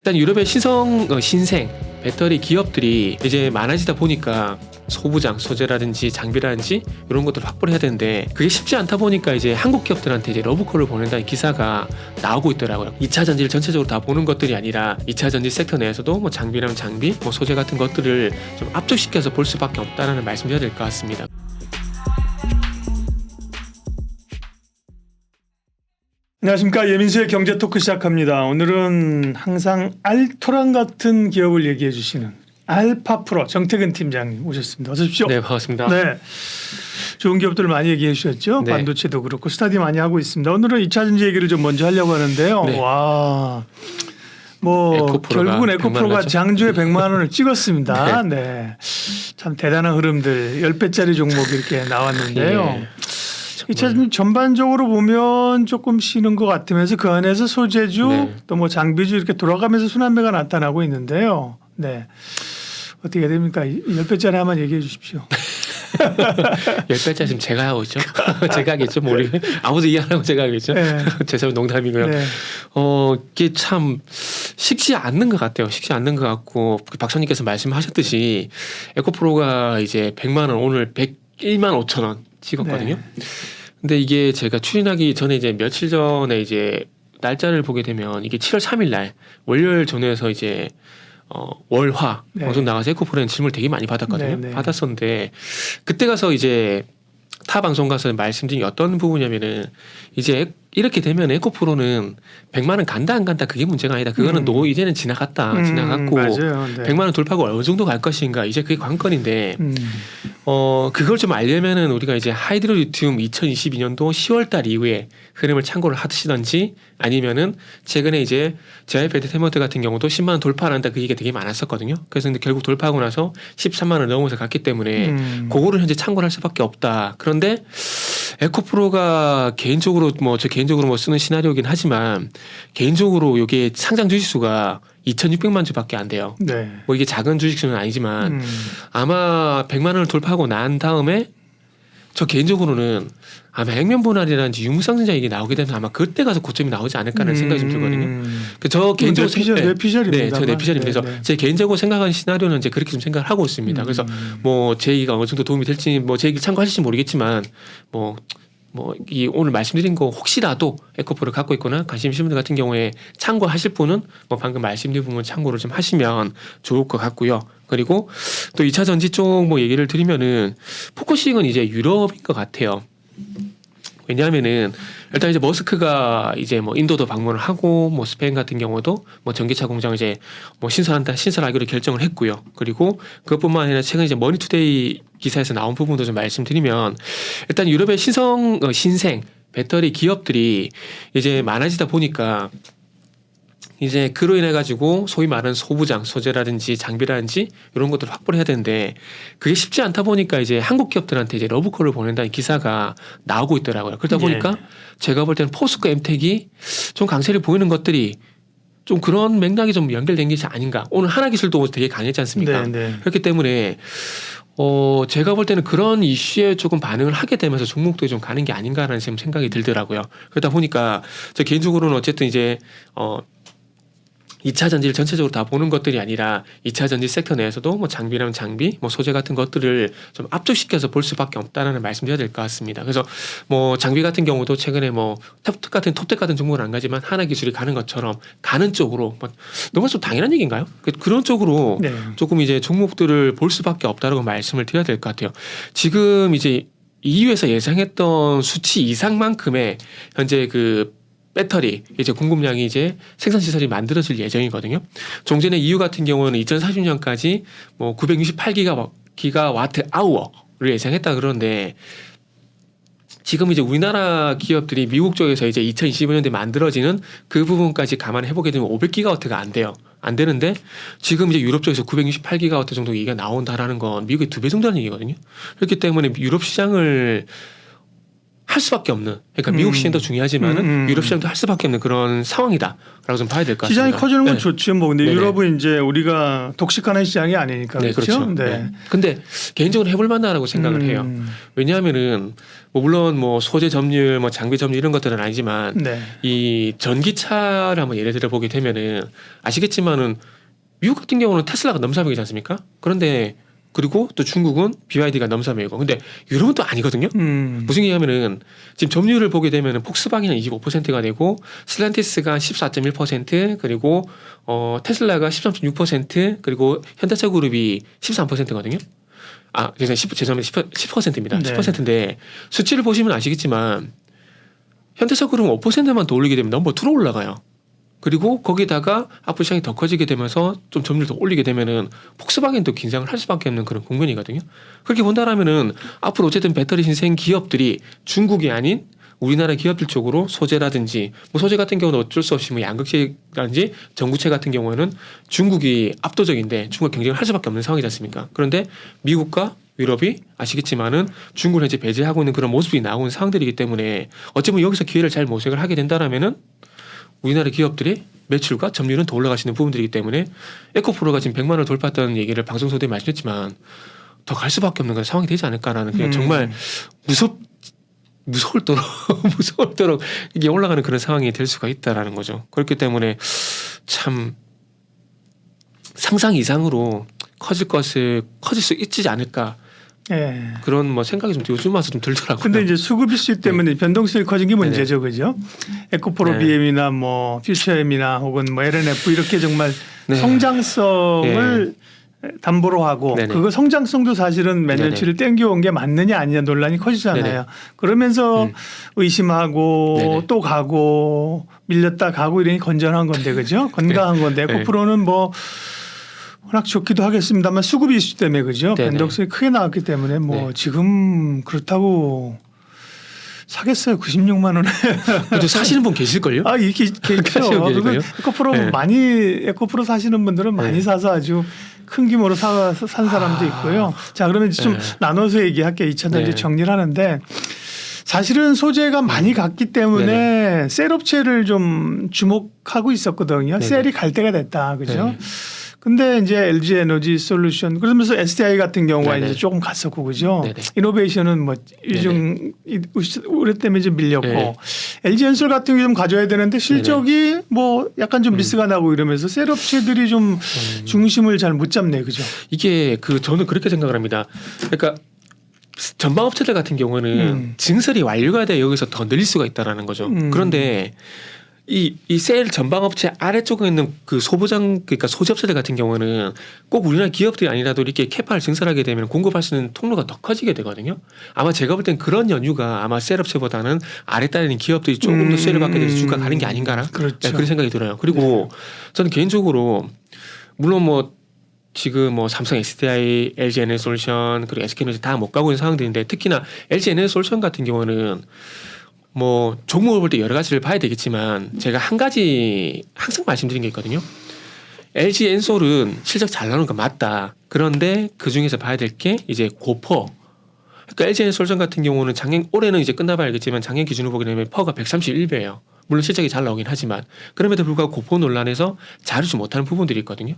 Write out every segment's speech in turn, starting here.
일단 유럽의 신생 배터리 기업들이 이제 많아지다 보니까 소부장, 소재라든지 장비라든지 이런 것들을 확보를 해야 되는데 그게 쉽지 않다 보니까 이제 한국 기업들한테 이제 러브콜을 보낸다는 기사가 나오고 있더라고요. 2차 전지를 전체적으로 다 보는 것들이 아니라 2차 전지 섹터 내에서도 뭐 장비랑 장비, 뭐 소재 같은 것들을 좀 압축시켜서 볼 수밖에 없다는 말씀드려야 될 것 같습니다. 안녕하십니까. 예민수의 경제 토크 시작합니다. 오늘은 항상 알토란 같은 기업을 얘기해 주시는 알파프로 정태근 팀장님 오셨습니다. 어서 오십시오. 네, 반갑습니다. 네, 좋은 기업들 많이 얘기해 주셨죠. 네. 반도체도 그렇고 스타디 많이 하고 있습니다. 오늘은 2차 전지 얘기를 좀 먼저 하려고 하는데요. 네. 와, 뭐 에코프로가 결국은 100만 에코프로가 원이죠. 장주에 100만 원을 찍었습니다. 네. 참 대단한 흐름들 10배짜리 종목이 이렇게 나왔는데요. 예. 2차 전지 전반적으로 보면 조금 쉬는 것 같으면서 그 안에서 소재주 네. 또 뭐 장비주 이렇게 돌아가면서 순환매가 나타나고 있는데요. 네. 어떻게 됩니까? 10배짜리 한번 얘기해 주십시오. 10배짜리 지금 제가 하고 있죠. 제가 하겠죠. 뭐 우리 아무도 이해 안 하고 제가 하겠죠. 네. 죄송합니다. 농담이고요. 네. 이게 참 식지 않는 것 같아요. 식지 않는 것 같고 박사님께서 말씀하셨듯이 에코프로가 이제 100만 원 오늘 101만 5천 원 찍었거든요. 네. 근데 이게 제가 추진하기 전에 이제 며칠 전에 이제 날짜를 보게 되면 이게 7월 3일 날 월요일 전후에서 이제 월화 네. 방송 나가서 에코프로에 질문을 되게 많이 받았거든요. 네, 네. 받았었는데 그때 가서 이제 타 방송 가서 말씀드린 게 어떤 부분이냐면은 이제 이렇게 되면 에코프로는 100만 원 간다 안 간다 그게 문제가 아니다. 그거는 이제는 지나갔다. 지나갔고 맞아요. 네. 100만 원 돌파하고 어느 정도 갈 것인가 이제 그게 관건인데 그걸 좀 알려면은 우리가 이제 하이드로 리튬 2022년도 10월달 이후에 흐름을 참고를 하시던지 아니면은 최근에 이제 제아이베드테머트 같은 경우도 10만 원 돌파를 한다 그 얘기가 되게 많았었거든요. 그래서 근데 결국 돌파하고 나서 13만 원 넘어서 갔기 때문에 그거를 현재 참고를 할 수밖에 없다. 그런데 에코프로가 개인적으로 저 개인적으로 뭐 쓰는 시나리오긴 하지만 개인적으로 이게 상장 주식수가 2,600만 주밖에 안 돼요. 네. 뭐 이게 작은 주식수는 아니지만 아마 100만 원을 돌파하고 난 다음에 저 개인적으로는 아마 액면 분할이라든지 유무상증자 얘기 나오게 되면 아마 그때 가서 고점이 나오지 않을까라는 생각이 좀 들거든요. 저 개인적으로 뇌피셜입니다. 저 뇌피셜입니다. 그래서 제 개인적으로 생각하는 시나리오는 이제 그렇게 좀 생각을 하고 있습니다. 그래서 뭐 제 얘기가 어느 정도 도움이 될지 뭐 제 얘기 참고하실지 모르겠지만 이 오늘 말씀드린 거 혹시라도 에코프로를 갖고 있거나 관심 있으신 분들 같은 경우에 참고하실 분은 뭐 방금 말씀드린 부분 참고를 좀 하시면 좋을 것 같고요. 그리고 또 2차 전지 쪽 뭐 얘기를 드리면은 포커싱은 이제 유럽인 것 같아요. 왜냐하면은 일단 이제 머스크가 이제 뭐 인도도 방문을 하고 뭐 스페인 같은 경우도 뭐 전기차 공장을 이제 뭐 신설하기로 결정을 했고요. 그리고 그것뿐만 아니라 최근 이제 머니투데이 기사에서 나온 부분도 좀 말씀드리면 일단 유럽의 신생 배터리 기업들이 이제 많아지다 보니까 이제 그로 인해 가지고 소위 말하는 소부장, 소재라든지 장비라든지 이런 것들을 확보를 해야 되는데 그게 쉽지 않다 보니까 이제 한국 기업들한테 이제 러브콜을 보낸다는 기사가 나오고 있더라고요. 그러다 보니까 제가 볼 때는 포스코 엠텍이 좀 강세를 보이는 것들이 좀 그런 맥락이 좀 연결된 게 아닌가. 오늘 하나기술도 되게 강했지 않습니까? 네. 그렇기 때문에 제가 볼 때는 그런 이슈에 조금 반응을 하게 되면서 종목들이 좀 가는 게 아닌가라는 생각이 들더라고요. 그러다 보니까 저 개인적으로는 어쨌든 이제 2차 전지를 전체적으로 다 보는 것들이 아니라 2차 전지 섹터 내에서도 뭐 장비랑 장비, 뭐 소재 같은 것들을 좀 압축시켜서 볼 수밖에 없다는 말씀드려야 될 것 같습니다. 그래서 뭐 장비 같은 경우도 최근에 뭐 톱텍 같은 종목은 안 가지만 하나기술이 가는 것처럼 가는 쪽으로 너무 좀 당연한 얘기인가요? 그런 쪽으로 네. 조금 이제 종목들을 볼 수밖에 없다라고 말씀을 드려야 될 것 같아요. 지금 이제 EU에서 예상했던 수치 이상만큼의 현재 그 배터리 이제 공급량이 이제 생산 시설이 만들어질 예정이거든요. 종전에 EU 같은 경우는 2040년까지 뭐 968기가와트 아워를 예상했다 그러는데 지금 이제 우리나라 기업들이 미국 쪽에서 이제 2025년도에 만들어지는 그 부분까지 감안해 보게 되면 500기가와트가 안 돼요. 안 되는데 지금 이제 유럽 쪽에서 968기가와트 정도 얘기가 나온다라는 건 미국의 2배 정도라는 얘기거든요. 그렇기 때문에 유럽 시장을 할 수밖에 없는, 그러니까 미국 시장도 중요하지만은 유럽 시장도 할 수밖에 없는 그런 상황이다라고 좀 봐야 될 것 같습니다. 시장이 커지는 건 네. 좋죠. 뭐 근데 네네. 유럽은 이제 우리가 독식하는 시장이 아니니까 네, 그렇죠. 그렇죠. 네. 네. 근데 개인적으로 해볼 만하다고 생각을 해요. 왜냐하면은 뭐 물론 뭐 소재 점유율, 뭐 장비 점유율 이런 것들은 아니지만 네. 이 전기차를 한번 예를 들어 보게 되면은 아시겠지만은 미국 같은 경우는 테슬라가 넘사벽이지 않습니까? 그런데 그리고 또 중국은 BYD가 넘사벽이고, 근데 유럽은 또 아니거든요. 무슨 얘기냐면은 지금 점유율을 보게 되면은 폭스바겐은 25%가 되고 슬란티스가 14.1% 그리고 테슬라가 13.6% 그리고 현대차 그룹이 13%거든요. 아, 죄송합니다. 10%입니다. 네. 10%인데 수치를 보시면 아시겠지만 현대차 그룹은 5%만 더 올리게 되면 넘버 2로 올라가요. 그리고 거기다가 앞으로 시장이 더 커지게 되면서 좀 점유율 더 올리게 되면은 폭스바겐도 긴장을 할 수밖에 없는 그런 국면이거든요. 그렇게 본다라면은 앞으로 어쨌든 배터리 신생 기업들이 중국이 아닌 우리나라 기업들 쪽으로 소재라든지 뭐 소재 같은 경우는 어쩔 수 없이 뭐 양극재라든지 전구체 같은 경우에는 중국이 압도적인데 중국 경쟁을 할 수밖에 없는 상황이지 않습니까? 그런데 미국과 유럽이 아시겠지만은 중국을 현재 배제하고 있는 그런 모습이 나오는 상황들이기 때문에 어쩌면 여기서 기회를 잘 모색을 하게 된다라면은 우리나라 기업들이 매출과 점유율은 더 올라갈 수 있는 부분들이기 때문에 에코프로가 지금 100만 원을 돌파했다는 얘기를 방송 소대에 말씀했지만 더 갈 수밖에 없는 그런 상황이 되지 않을까라는 그냥 정말 무서울도록 이게 올라가는 그런 상황이 될 수가 있다라는 거죠. 그렇기 때문에 참 상상 이상으로 커질 수 있지 않을까. 예. 그런 뭐 생각이 좀 요즘 와서 좀 들더라고요. 근데 이제 수급 이슈 때문에 변동성이 커진 게 문제죠, 네네. 그죠? 에코프로 네. BM이나 뭐 퓨처엠이나 혹은 뭐 LNF 이렇게 정말 네. 성장성을 담보로 하고 네네. 그거 성장성도 사실은 몇 네네. 년치를 땡겨온 게 맞느냐 아니냐 논란이 커지잖아요. 네네. 그러면서 의심하고 네네. 또 가고 밀렸다 가고 이러니 건전한 건데 그죠? 건강한 건데 네. 에코프로는 뭐 워낙 좋기도 하겠습니다만 수급 이슈 때문에 그죠? 네네. 변동성이 크게 나왔기 때문에 뭐 네. 지금 그렇다고 사겠어요. 96만 원에. 그래도 사시는 분 계실걸요? 아, 이게 가시고 그렇죠. 계실걸요? 에코프로 네. 많이 에코프로 사시는 분들은 많이 네. 사서 아주 큰 규모로 산 사람도 있고요. 자, 그러면 좀 네. 나눠서 얘기할게요. 2차 단지 네. 정리를 하는데 사실은 소재가 많이 갔기 때문에 셀 업체를 좀 주목하고 있었거든요. 네네. 셀이 갈 때가 됐다. 그죠? 네. 근데 이제 LG 에너지 솔루션 그러면서 SDI 같은 경우가 네네. 이제 조금 갔었고 그죠. 네네. 이노베이션은 뭐 요즘 올해 때문에 좀 밀렸고 네. LG 엔솔 같은 경우 좀 가져야 되는데 실적이 뭐 약간 좀 미스가 나고 이러면서 셀업체들이 좀 중심을 잘 못 잡네 그죠. 이게 저는 그렇게 생각을 합니다. 그러니까 전방 업체들 같은 경우는 증설이 완료가 돼 여기서 더 늘릴 수가 있다라는 거죠. 그런데 이 셀 전방 업체 아래쪽에 있는 그 소부장 그러니까 소재 업체들 같은 경우는 꼭 우리나라 기업들이 아니라도 이렇게 캐파를 증설하게 되면 공급할 수 있는 통로가 더 커지게 되거든요. 아마 제가 볼 땐 그런 연유가 아마 셀 업체보다는 아래따에 있는 기업들이 조금 더 수혜를 받게 돼서 주가 가는 게 아닌가라. 그렇죠. 네, 그런 생각이 들어요. 그리고 저는 개인적으로 물론 뭐 지금 뭐 삼성 SDI, LG 에너지솔루션 그리고 SK에너지 다 못 가고 있는 상황들인데 특히나 LG 에너지솔루션 같은 경우는 뭐 종목을 볼 때 여러 가지를 봐야 되겠지만 제가 한 가지 항상 말씀드린 게 있거든요. LG 엔솔은 실적 잘 나오는 거 맞다. 그런데 그 중에서 봐야 될 게 이제 고퍼. 그러니까 LG 엔솔루션 같은 경우는 올해는 이제 끝나봐야겠지만 작년 기준으로 보게 되면 퍼가 131배예요. 물론 실적이 잘 나오긴 하지만 그럼에도 불구하고 고퍼 논란에서 자르지 못하는 부분들이 있거든요.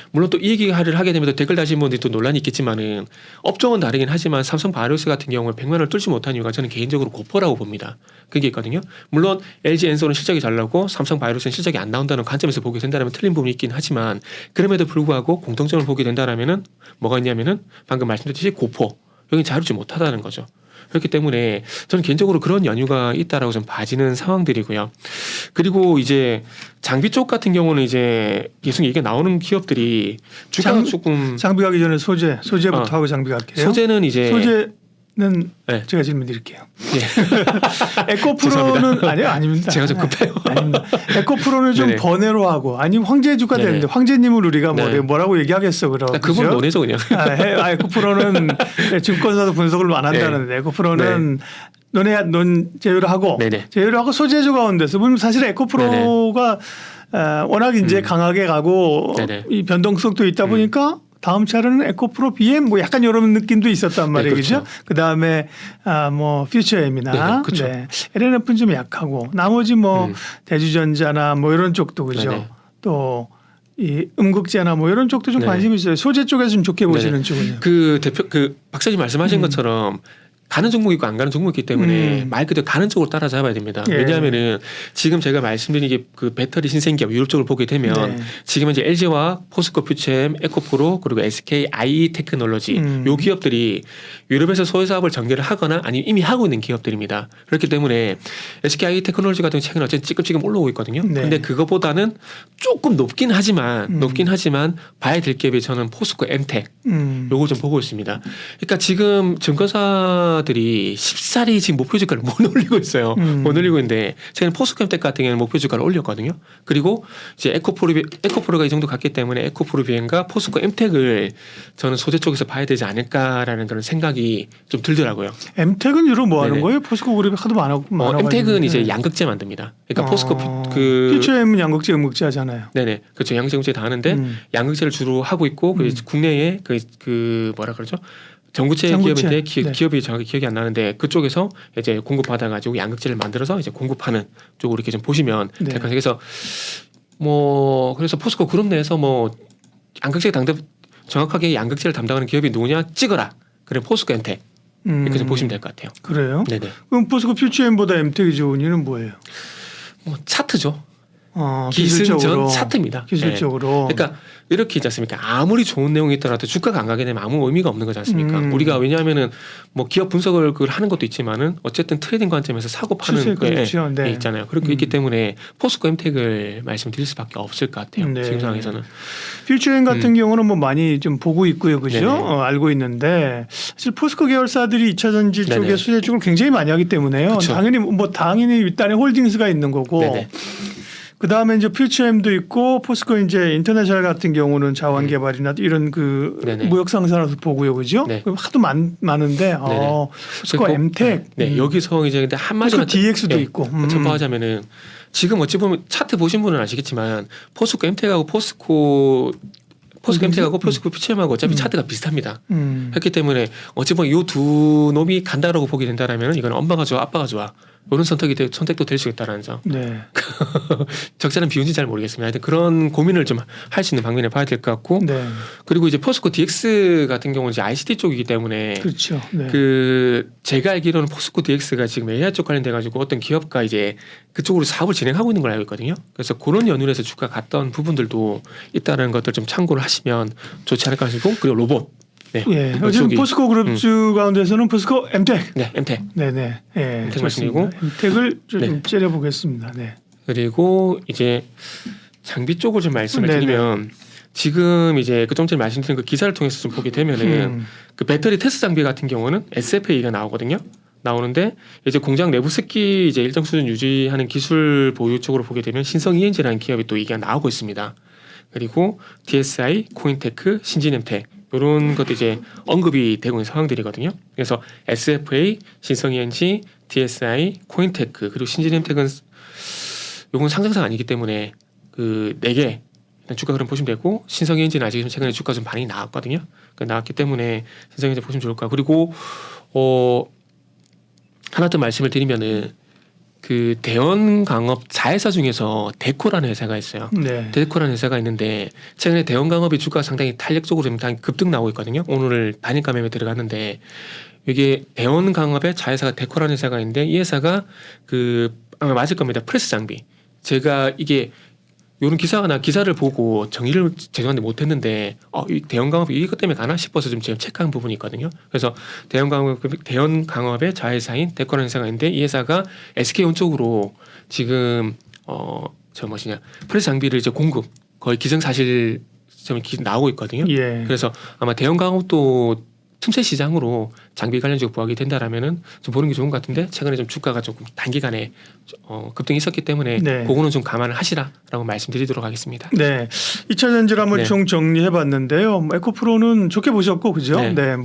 물론 또 이 얘기를 하게 되면 댓글 다시는 분들이 또 논란이 있겠지만은 업종은 다르긴 하지만 삼성 바이오스 같은 경우에 100만 원을 뚫지 못한 이유가 저는 개인적으로 고퍼라고 봅니다. 그게 있거든요. 물론 LG 엔솔은 실적이 잘 나오고 삼성 바이오스는 실적이 안 나온다는 관점에서 보게 된다면 틀린 부분이 있긴 하지만 그럼에도 불구하고 공통점을 보게 된다면은 뭐가 있냐면은 방금 말씀드렸듯이 고퍼 여기 자르지 못하다는 거죠. 그렇기 때문에 저는 개인적으로 그런 연유가 있다라고 좀 봐지는 상황들이고요. 그리고 이제 장비 쪽 같은 경우는 이제 계속 얘기가 나오는 기업들이 주가가 조금 장비 가기 전에 소재부터 하고 장비 갈게요. 소재는 이제 소재는 네. 제가 질문 드릴게요. 예. 에코프로는 아닙니다. 제가 좀 급해요. 아닙니다. 에코프로는 좀 네네. 번외로 하고 아니 황제주가 네네. 되는데 황제님을 우리가 네. 뭐라고 얘기하겠어 그럼. 그분 논해서 그냥. 에코프로는 증권사도 분석을 안 한다는데 에코프로는 제휴를 하고 네네. 제휴를 하고 소재주 가운데서 보면 사실 에코프로가 워낙 이제 강하게 가고 네네. 이 변동성도 있다 보니까 다음 차례는 에코프로 BM 뭐 약간 이런 느낌도 있었단 말이에요. 그렇죠. 그죠? 그다음에 뭐 퓨처엠이나 네네, 그렇죠. LNF는 좀 약하고 나머지 뭐 음. 대주전자나 뭐 이런 쪽도 그죠. 네네. 또 이 음극재나 뭐 이런 쪽도 좀 네네. 관심이 있어요. 소재 쪽에서 좀 좋게 보시는 네네. 쪽은요. 그 대표 그 박사님 말씀하신 것처럼 가는 종목이 있고 안 가는 종목이 있기 때문에 말 그대로 가는 쪽으로 따라잡아야 됩니다. 예. 왜냐하면은 지금 제가 말씀드린 게 그 배터리 신생기업 유럽 쪽을 보게 되면 네. 지금 이제 LG와 포스코 퓨처엠, 에코프로 그리고 SK IE 테크놀로지 요 기업들이 유럽에서 소유 사업을 전개를 하거나 아니면 이미 하고 있는 기업들입니다. 그렇기 때문에 SK IE 테크놀로지 같은 경우 최근에 어쨌든 찌끔찌끔 올라오고 있거든요. 네. 근데 그거보다는 조금 높긴 하지만 봐야 될 기업이 저는 포스코 엠텍 요거 좀 보고 있습니다. 그러니까 지금 증권사들이 쉽사리 지금 목표 주가를 못 올리고 있어요. 못 올리고 있는데 최근 포스코엠텍 같은 경우는 목표 주가를 올렸거든요. 그리고 이제 에코프로가 이 정도 갔기 때문에 에코프로 비행과 포스코 엠텍을 저는 소재 쪽에서 봐야 되지 않을까라는 그런 생각이 좀 들더라고요. 엠텍은 주로 뭐 하는 네네. 거예요? 포스코 그룹이 하도 많아. 엠텍은 이제 양극재 만듭니다. 그러니까 포스코 그 퓨처엠은 양극재, 음극재 하잖아요. 네네 그렇죠. 양극재 다 하는데 양극재를 주로 하고 있고 그 국내에 그 뭐라 그러죠? 전구체 기업인데 네. 기업이 정확히 기억이 안 나는데 그쪽에서 이제 공급받아 가지고 양극재를 만들어서 이제 공급하는 쪽으로 이렇게 좀 보시면 네. 될 것 같아요. 그래서 뭐 그래서 포스코 그룹 내에서 뭐 양극재 정확하게 양극재를 담당하는 기업이 누구냐 찍어라. 그래 포스코 엠텍 이렇게 좀 보시면 될 것 같아요. 그래요? 네네. 그럼 포스코 퓨처엠보다 엠텍이 좋은 이유는 뭐예요? 뭐 차트죠. 기술적으로. 기승전 차트입니다. 기술적으로. 네. 그러니까 이렇게 있지 않습니까? 아무리 좋은 내용이 있더라도 주가가 안 가게 되면 아무 의미가 없는 거지 않습니까? 우리가 왜냐하면은 뭐 기업 분석을 그걸 하는 것도 있지만은 어쨌든 트레이딩 관점에서 사고 파는 추세, 거에 그렇죠. 네. 있잖아요. 그렇게 있기 때문에 포스코 엠텍을 말씀드릴 수밖에 없을 것 같아요. 네. 지금 상황에서는. 퓨처엠 같은 경우는 뭐 많이 좀 보고 있고요, 그죠? 네네. 알고 있는데 사실 포스코 계열사들이 2차 전지 네네. 쪽에 수혜 쪽을 굉장히 많이 하기 때문에요. 그쵸. 당연히 윗단에 홀딩스가 있는 거고. 네네. 그 다음에 이제 퓨처엠도 있고 포스코 이제 인터내셔널 같은 경우는 자원 개발이나 이런 그 네네. 무역 상사라서 보고요, 그죠? 네. 하도 많은데 포스코 그리고- 엠텍, 네, 여기서 이제 근데 한마디로 포스코 DX도 있고. 첨부하자면은 지금 어찌 보면 차트 보신 분은 아시겠지만 포스코 엠텍하고 포스코 엠텍하고 포스코 퓨처엠하고 어차피 차트가 비슷합니다. 했기 때문에 어찌 보면 이 두 놈이 간다라고 보게 된다라면 이건 엄마가 좋아 아빠가 좋아 이런 선택도 될 수 있다라는 점. 네. 적절한 비율인지 잘 모르겠습니다. 하여튼 그런 고민을 좀 할 수 있는 방면에 봐야 될 것 같고 네. 그리고 이제 포스코 DX 같은 경우는 이제 ICT 쪽이기 때문에 그렇죠. 네. 그 제가 알기로는 포스코 DX가 지금 AI 쪽 관련돼 가지고 어떤 기업과 이제 그쪽으로 사업을 진행하고 있는 걸 알고 있거든요. 그래서 그런 연유에서 주가 갔던 부분들도 있다는 것들 좀 참고를 하시면 좋지 않을까 싶고 그리고 로봇. 네. 예. 요즘 이쪽이- 포스코 그룹주 가운데서는 포스코 엠텍. 네, 엠텍. 네네. 예. 엠텍 좋습니다. 말씀드리고. 엠텍을 좀 네. 째려보겠습니다. 네. 그리고 이제 장비 쪽을 좀 말씀을 네네. 드리면 지금 이제 그 좀 전에 말씀드린 그 기사를 통해서 좀 보게 되면은 그 배터리 테스트 장비 같은 경우는 SFA가 나오거든요. 나오는데 이제 공장 내부 습기 이제 일정 수준 유지하는 기술 보유 쪽으로 보게 되면 신성 ENG라는 기업이 또 이게 나오고 있습니다. 그리고 DSI, 코인테크, 신진엠텍 이런 것도 이제 언급이 되고 있는 상황들이거든요. 그래서 SFA, 신성 ENG, DSI, 코인테크 그리고 신진엠텍은 요건 상장사가 아니기 때문에 그 4개 일단 주가 흐름 보시면 되고 신성 ENG는 아직 최근에 주가 좀 반응이 나왔거든요. 나왔기 때문에 신성 ENG 보시면 좋을 거고 그리고 하나 더 말씀을 드리면은 그 대원강업 자회사 중에서 데코라는 회사가 있어요. 네. 데코라는 회사가 있는데 최근에 대원강업의 주가 상당히 탄력적으로 좀 급등 나오고 있거든요. 오늘 단일가 매매 들어갔는데 이게 대원강업의 자회사가 데코라는 회사가 있는데 이 회사가 그 아마 맞을 겁니다. 프레스 장비. 제가 이게 요런 기사를 보고 정리를 죄송한데 못했는데 이 대형강업이 이것 때문에 가나 싶어서 좀 제가 체크한 부분이 있거든요. 그래서 대형강업의 자회사인 데코라는 회사가 있는데 이 회사가 SK온 쪽으로 지금 프레스 장비를 이제 공급 거의 기정사실 좀 나오고 있거든요. 예. 그래서 아마 대형강업도 틈새 시장으로 장비 관련주가 부각이 된다라면은 좀 보는 게 좋은 것 같은데 최근에 좀 주가가 조금 단기간에 급등이 있었기 때문에 네. 그거는 좀 감안을 하시라라고 말씀드리도록 하겠습니다. 네. 2차 전지를 한번 네. 총 정리해 봤는데요. 에코프로는 좋게 보셨고 그죠? 네. 네.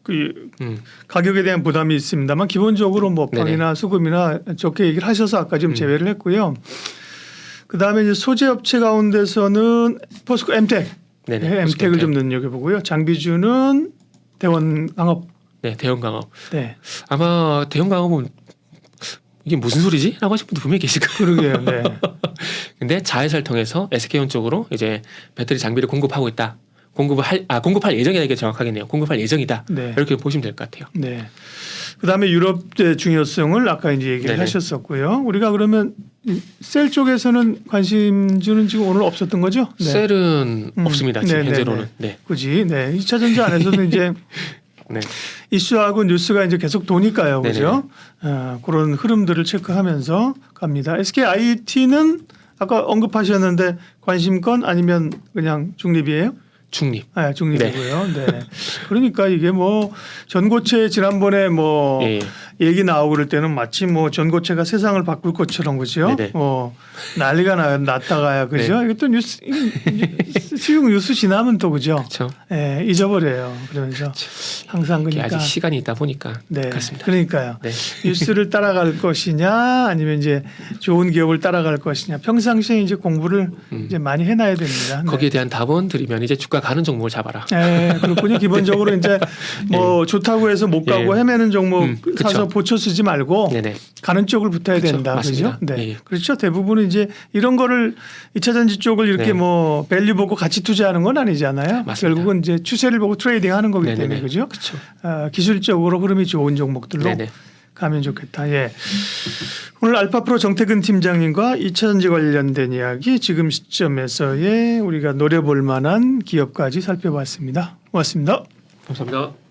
그 음. 가격에 대한 부담이 있습니다만 기본적으로 뭐 네네. 팡이나 수급이나 좋게 얘기를 하셔서 아까 좀 제외를 했고요. 그다음에 이제 소재 업체 가운데서는 포스코 엠텍 네네. 엠텍을 좀 눈여겨보고요. 장비주는 대원강업. 네, 대형강업. 네, 아마 대형강업은 이게 무슨 소리지? 라고 하시는 분도 분명히 계실 거예요. 그러게요. 네. 근데 자회사를 통해서 SK온 쪽으로 이제 배터리 장비를 공급하고 있다. 공급할 예정이다. 이게 정확하겠네요. 공급할 예정이다. 네. 이렇게 보시면 될 것 같아요. 네. 그다음에 유럽의 중요성을 아까 이제 얘기를 네네. 하셨었고요. 우리가 그러면 이 셀 쪽에서는 관심주는 지금 오늘 없었던 거죠? 네. 셀은 없습니다. 지금 네네네. 현재로는. 네. 굳이 네. 2차 전지 안에서는 이제 네. 이슈하고 뉴스가 이제 계속 도니까요. 그죠? 그런 흐름들을 체크하면서 갑니다. SK IT는 아까 언급하셨는데 관심권 아니면 그냥 중립이에요? 중립. 아, 중립이고요. 네. 그러니까 이게 뭐 전고체 지난번에 뭐 예. 얘기 나오고 그럴 때는 마치 뭐 전고체가 세상을 바꿀 것처럼 그죠? 네네. 난리가 났다가야 그죠? 이게 또 뉴스 수용 뉴스 지나면 또 그죠? 그렇죠. 예, 잊어버려요. 그러면서 항상 이게 그러니까 아직 시간이 있다 보니까 네, 그렇습니다. 그러니까요. 네. 뉴스를 따라갈 것이냐 아니면 이제 좋은 기업을 따라갈 것이냐 평상시에 이제 공부를 이제 많이 해놔야 됩니다. 네. 거기에 대한 답은 드리면 이제 주가 가는 종목을 잡아라. 네, 그렇군요. 기본적으로 이제 뭐 좋다고 해서 못 가고 예. 헤매는 종목 그쵸. 사서 보초 쓰지 말고 네네. 가는 쪽을 붙어야 그쵸, 된다. 맞습니다. 그죠? 네. 예. 그렇죠. 대부분은 이제 이런 거를 2차 전지 쪽을 이렇게 네. 뭐 밸류 보고 같이 투자하는 건 아니잖아요. 맞습니다. 결국은 이제 추세를 보고 트레이딩 하는 거기 네네네. 때문에 그죠? 그렇죠. 기술적으로 흐름이 좋은 종목들로 네네. 가면 좋겠다. 예. 오늘 알파프로 정태근 팀장님과 2차 전지 관련된 이야기 지금 시점에서의 우리가 노려볼 만한 기업까지 살펴봤습니다. 고맙습니다. 감사합니다.